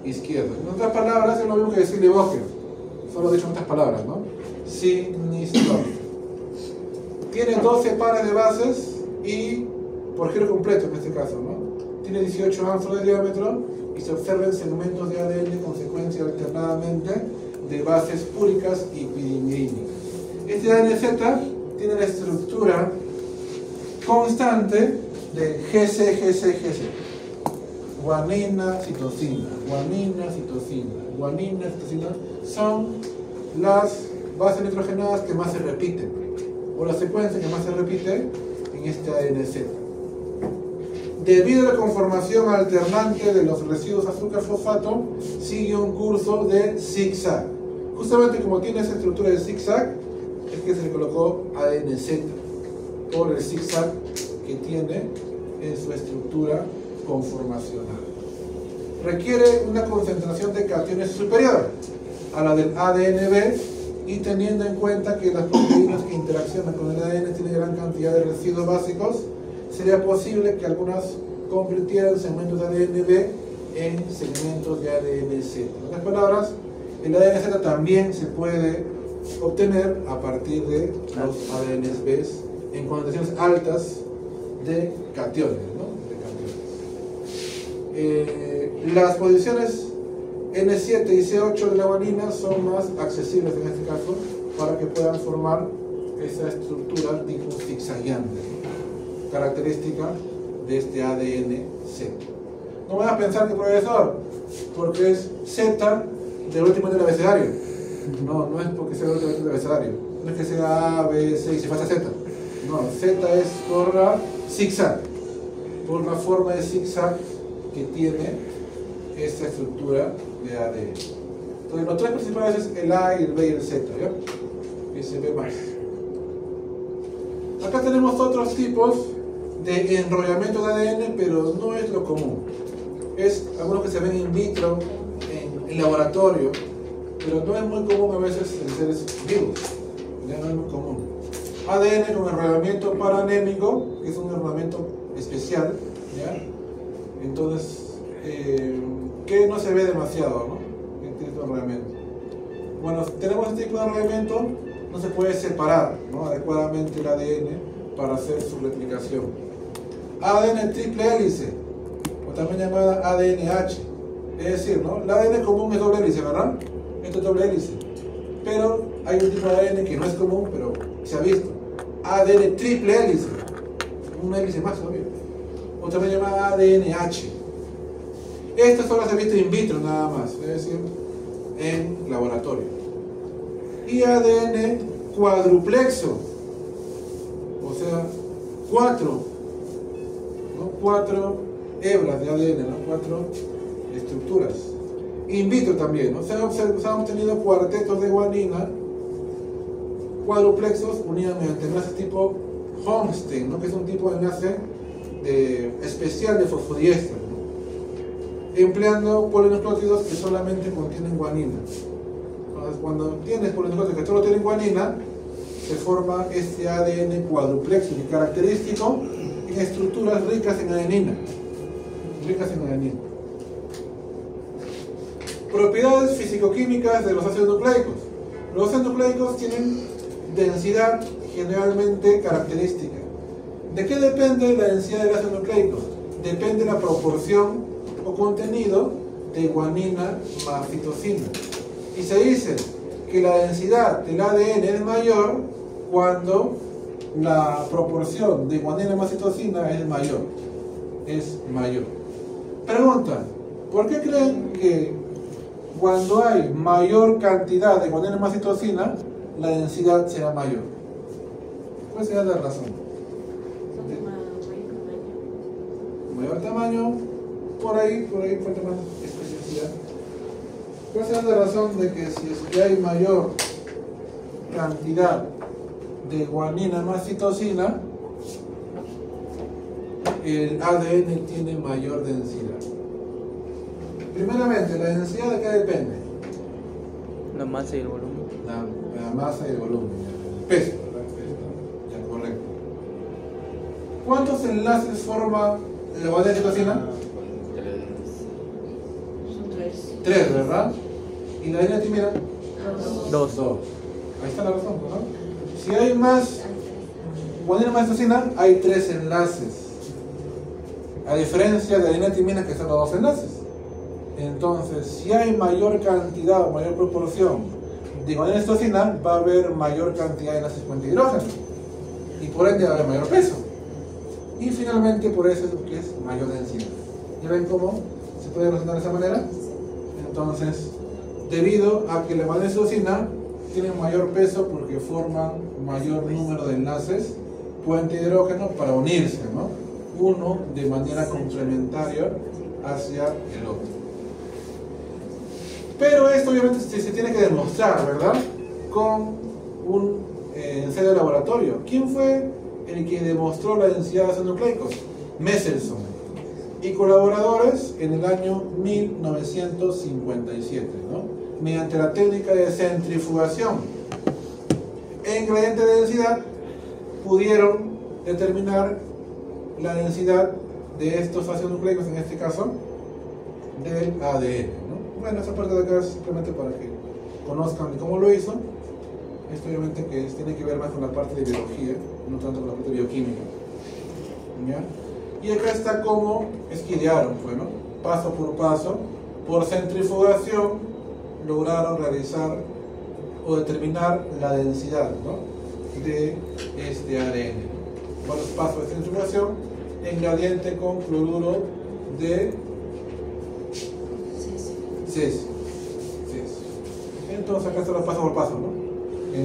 izquierda. En otras palabras, es lo mismo que decir Lebocker. Solo dicho en otras palabras, ¿no? Sinistrosa. Tiene 12 pares de bases y por giro completo en este caso, ¿no? Tiene 18 angstroms de diámetro y se observan segmentos de ADN con secuencia alternadamente de bases púricas y pirimidínicas. Este ADN-Z tiene la estructura constante de GC. Guanina, citosina, guanina, citosina, guanina, citosina son las bases nitrogenadas que más se repiten, o la secuencia que más se repite en este ADN-Z. Debido a la conformación alternante de los residuos azúcar-fosfato, sigue un curso de zigzag. Justamente como tiene esa estructura de zigzag, es que se le colocó ADN-Z, por el zigzag que tiene en su estructura conformacional. Requiere una concentración de cationes superior a la del ADN-B, y teniendo en cuenta que las proteínas que interaccionan con el ADN tienen gran cantidad de residuos básicos, sería posible que algunas convirtieran segmentos de ADN-B en segmentos de ADN-Z. En otras palabras, el ADN-Z también se puede obtener a partir de los ADN-B en concentraciones altas de cationes, ¿no? Las posiciones N7 y C8 de la guanina son más accesibles en este caso para que puedan formar esa estructura tipo zigzagueante, ¿no? Característica de este ADN-Z. No van a pensar que profesor, porque es Z del último del abecedario. No es porque sea el último del abecedario. No es que sea A, B, C y se pasa Z. No, Z es por la zigzag, por la forma de zigzag que tiene esta estructura de ADN. Entonces, los tres principales es el A, el B y el Z, ¿ya? Que se ve más. Acá tenemos otros tipos de enrollamiento de ADN, pero no es lo común. Es algunos que se ven in vitro, en laboratorio, pero no es muy común a veces en seres vivos. Ya no es muy común. ADN con enrollamiento paranémico, que es un enrollamiento especial, ¿ya? Entonces, que no se ve demasiado, ¿no? Este tipo de enrollamiento. Bueno, tenemos este tipo de enrollamiento, no se puede separar, ¿no? Adecuadamente el ADN para hacer su replicación. ADN triple hélice, o también llamada ADNH, es decir, ¿no? El ADN común es doble hélice, ¿verdad? Esto es doble hélice, pero hay un tipo de ADN que no es común, pero se ha visto. ADN triple hélice, una hélice más, obvio. O también llamada ADNH. Estas solo se han visto in vitro nada más, es decir, en laboratorio. Y ADN cuadruplexo, o sea, 4 hebras de ADN, ¿no? 4 estructuras. In vitro también, ¿no? Se han obtenido cuartetos de guanina cuadruplexos unidos mediante enlaces tipo Holmstein, ¿no? Que es un tipo de enlace especial de fosfodiéster, ¿no? Empleando polinucleótidos que solamente contienen guanina. Entonces, cuando tienes polinucleótidos que solo tienen guanina, se forma este ADN cuadruplexo, y característico en estructuras ricas en adenina. Propiedades físico-químicas de los ácidos nucleicos. Los ácidos nucleicos tienen densidad generalmente característica. ¿De qué depende la densidad del ácido nucleico? Depende de la proporción o contenido de guanina más citosina. Y se dice que la densidad del ADN es mayor cuando la proporción de guanina más citosina es mayor. Pregunta, ¿por qué creen que cuando hay mayor cantidad de guanina más citosina, la densidad será mayor? ¿Cuál será la razón? Mayor tamaño, por ahí falta más especificidad. ¿Cuál será la razón de que si es que hay mayor cantidad de guanina más citosina, el ADN tiene mayor densidad? Primeramente, ¿la densidad de qué depende? La masa y el volumen. La masa y el volumen, el peso, ¿verdad? Ya, correcto. ¿Cuántos enlaces forma la guanina de citosina? Son 3. 3, ¿verdad? ¿Y la guanina timina? 2. 2. Ahí está la razón, ¿no? Si hay más guanina más citosina, hay 3 enlaces. A diferencia de la guanina timina, que son los 2 enlaces. Entonces, si hay mayor cantidad o mayor proporción de guanina citosina, va a haber mayor cantidad de enlaces puente hidrógeno. Y por ende va a haber mayor peso. Y finalmente, por eso es que es mayor densidad. ¿Ya ven cómo se puede relacionar de esa manera? Entonces, debido a que la guanina citosina tiene mayor peso porque forman mayor número de enlaces puente hidrógeno para unirse, ¿no? Uno de manera complementaria hacia el otro. Pero esto obviamente se tiene que demostrar, ¿verdad? Con un ensayo de laboratorio. ¿Quién fue el que demostró la densidad de ácidos nucleicos? Michelson y colaboradores en el año 1957, ¿no? Mediante la técnica de centrifugación en gradiente de densidad pudieron determinar la densidad de estos ácidos nucleicos, en este caso del ADN, ¿no? Bueno, esa parte de acá es simplemente para que conozcan cómo lo hizo. Esto obviamente que tiene que ver más con la parte de biología, no tanto con la parte de bioquímica, ¿ya? Y acá está cómo es que idearon, pues, ¿no? Paso por paso, por centrifugación, lograron realizar o determinar la densidad, ¿no? De este ADN. Varios pasos de centrifugación en gradiente con cloruro de cesio. Entonces acá está los paso por paso, ¿no?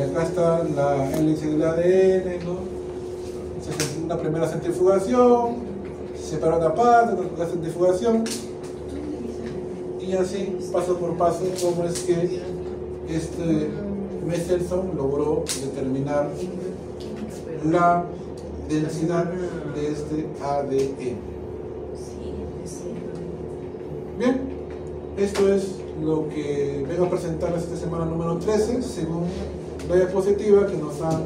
Acá está la hélice del ADN, ¿no? Se hace una primera centrifugación, se separa una parte, otra centrifugación, y así, paso por paso, cómo es que Michelson logró determinar la densidad de este ADN. Bien, esto es lo que vengo a presentarles esta semana número 13, según la diapositiva que nos han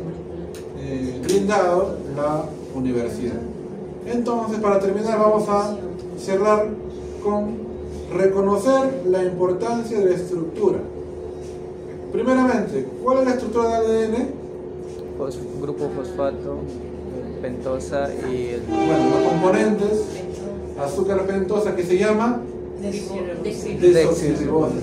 brindado la universidad. Entonces, para terminar, vamos a cerrar con reconocer la importancia de la estructura. Primeramente, ¿cuál es la estructura del ADN? Grupo fosfato, pentosa y el... Bueno, los componentes, azúcar pentosa, que se llama desoxirribosa.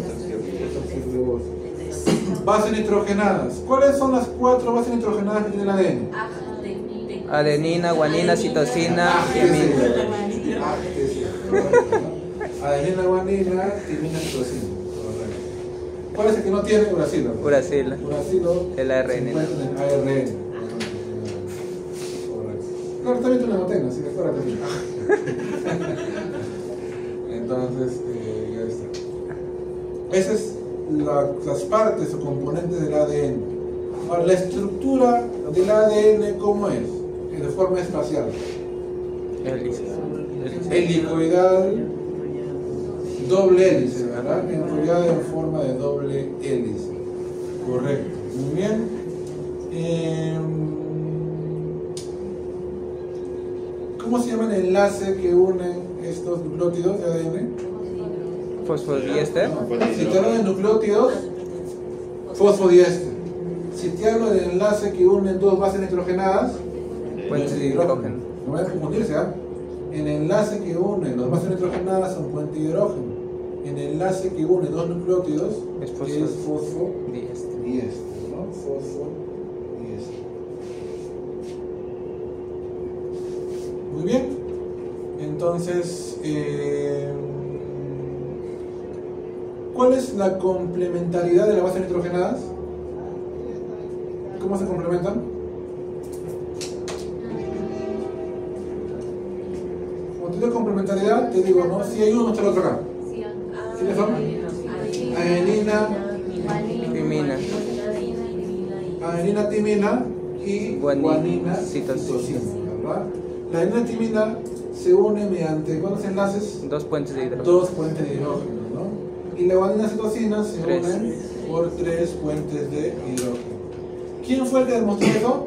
Bases nitrogenadas. ¿Cuáles son las 4 bases nitrogenadas que tiene el ADN? adenina, guanina, citosina, timina. Adenina, guanina, timina, citosina. ¿Cuál es el que no tiene? Uracilo. Uracilo. Uracilo. El ARN. El ARN. Claro, también tú no tengas, así que fuera también. Entonces, ya está. Esas es las partes o componentes del ADN. Ahora, la estructura del ADN, ¿cómo es? De forma espacial. Helicoidal, doble hélice, ¿verdad? Enrollada en forma de doble hélice. Correcto. Muy bien. ¿Cómo se llama el enlace que unen estos nucleótidos de ADN? Fosfodiéster. Si te hablo de nucleótidos, fosfodiéster. Si te hablo del enlace que unen dos bases nitrogenadas, Puentes de hidrógeno. No voy a confundirse, ¿ah? El enlace que une las bases nitrogenadas son puente de hidrógeno. en el enlace que une dos nucleótidos Es que es fosfodiéster. fosfodiéster, ¿no? Fosfodiéster. Muy bien. Entonces, ¿cuál es la complementariedad de las bases nitrogenadas? ¿Cómo se complementan? Cuando digo complementariedad, te digo, ¿no? Si hay uno, está el otro acá. ¿Quiénes son? Adenina, timina y guanina, citosina, ¿verdad? La adenina timina se une mediante ¿cuántos enlaces? 2 puentes de hidrógeno. 2 puentes de hidrógeno, ¿no? Y la guanina citosina se une por 3 puentes de hidrógeno. ¿Quién fue el que demostró eso?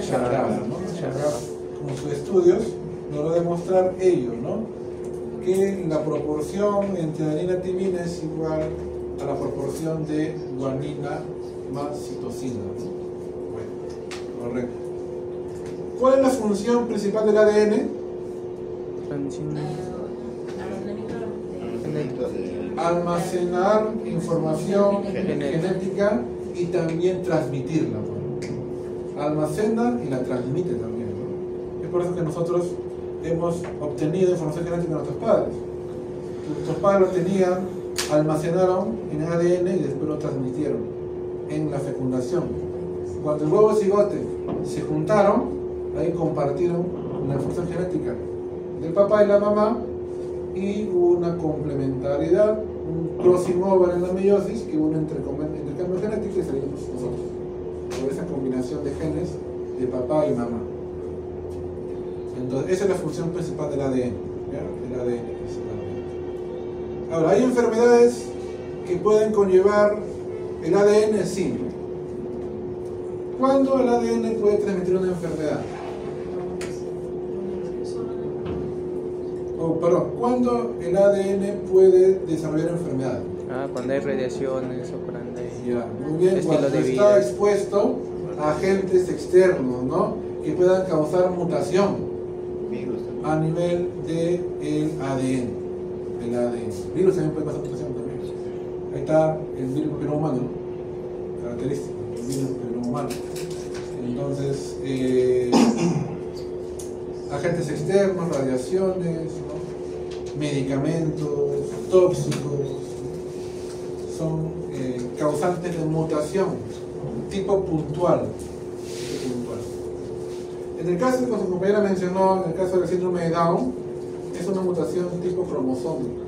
Chargaff, ¿no? Chargaff, con sus estudios, logró demostrar ello, ¿no? Que la proporción entre adenina timina es igual a la proporción de guanina más citosina, ¿no? Bueno, correcto. ¿Cuál es la función principal del ADN? Almacenar información genética y también transmitirla, ¿no? Almacena y la transmite también, ¿no? Es por eso que nosotros hemos obtenido información genética de nuestros padres. Nuestros padres lo tenían, almacenaron en ADN y después lo transmitieron en la fecundación. Cuando el huevo y cigote se juntaron, ahí compartieron la información genética del papá y la mamá y hubo una complementariedad, un crossing over en la meiosis que hubo un intercambio genético y salimos nosotros por esa combinación de genes de papá y mamá. Entonces esa es la función principal del ADN, ¿ya? El ADN principalmente. Ahora, hay enfermedades que pueden conllevar el ADN, sí. ¿Cuándo el ADN puede transmitir una enfermedad? ¿Cuándo el ADN puede desarrollar enfermedades? Cuando hay radiaciones o cuando hay... Ya, muy bien, cuando está expuesto a agentes externos, ¿no? Que puedan causar mutación a nivel del ADN. El ADN. Virus también puede causar mutación también. Ahí está el virus papiloma humano, ¿no? Característica, el virus papiloma humano. Entonces, agentes externos, radiaciones, ¿no? Medicamentos, tóxicos, son causantes de mutación, tipo puntual. En el caso que su compañera mencionó, en el caso del síndrome de Down, es una mutación tipo cromosómica.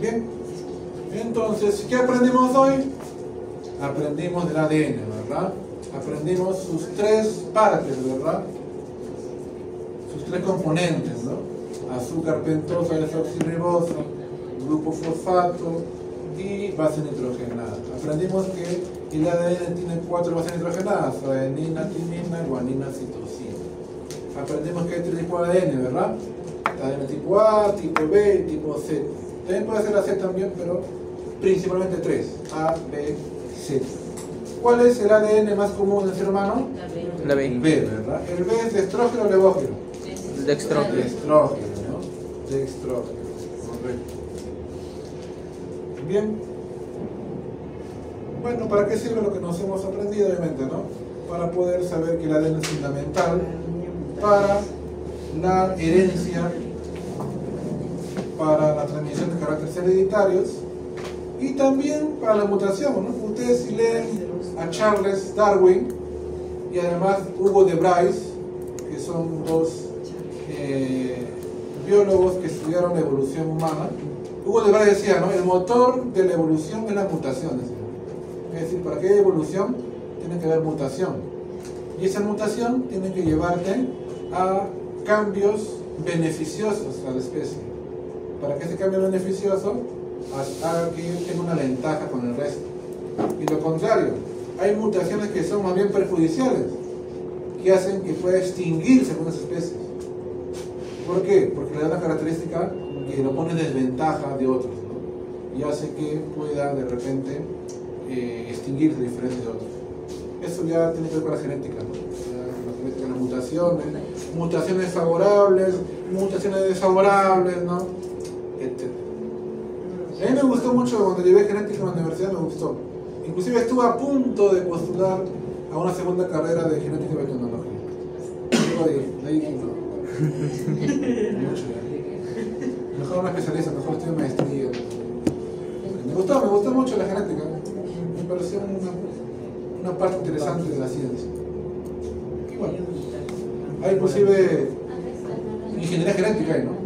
Bien, entonces, ¿qué aprendimos hoy? Aprendimos del ADN, ¿verdad? Aprendimos sus 3 partes, ¿verdad? Sus 3 componentes, ¿no? Azúcar pentosa, desoxirribosa, grupo fosfato y base nitrogenada. Aprendimos que el ADN tiene 4 bases nitrogenadas: adenina, timina, guanina, citosina. Aprendimos que hay 3 tipos de ADN, ¿verdad? ADN tipo A, tipo B y tipo C. También puede ser la C también, pero principalmente 3: A, B, C. ¿Cuál es el ADN más común del ser humano? La B. B, ¿verdad? ¿El B es destrógeno o levógeno? Dextrógeno. Destrógeno, ¿no? Dextrógeno, correcto. Bien. Bueno, ¿para qué sirve lo que nos hemos aprendido, obviamente, no? Para poder saber que el ADN es fundamental para la herencia, para la transmisión de caracteres hereditarios y también para la mutación, ¿no? Ustedes si leen a Charles Darwin y además Hugo de Bryce, que son 2 biólogos que estudiaron la evolución humana. Hugo de Bryce decía, ¿no? El motor de la evolución es la mutación. Es decir, para que haya evolución tiene que haber mutación. Y esa mutación tiene que llevarte a cambios beneficiosos a la especie. Para que ese cambio beneficioso haga que tenga una ventaja con el resto. Y lo contrario, hay mutaciones que son más bien perjudiciales, que hacen que pueda extinguirse algunas especies. ¿Por qué? Porque le da una característica que lo pone en desventaja de otros, ¿no? Y hace que pueda de repente extinguirse diferente de otros. Eso ya tiene que ver con la genética, ¿no? La genética las mutaciones, mutaciones favorables, mutaciones desfavorables, ¿no? Etc. A mí me gustó mucho cuando llevé genética en la universidad, me gustó. Inclusive estuve a punto de postular a una segunda carrera de genética y biotecnología. Luego dije, no. Mucho. Mejor una especialista, mejor estudio maestría. Me gustó mucho la genética. Me pareció una parte interesante de la ciencia. Y bueno, hay inclusive ingeniería genética, ¿no?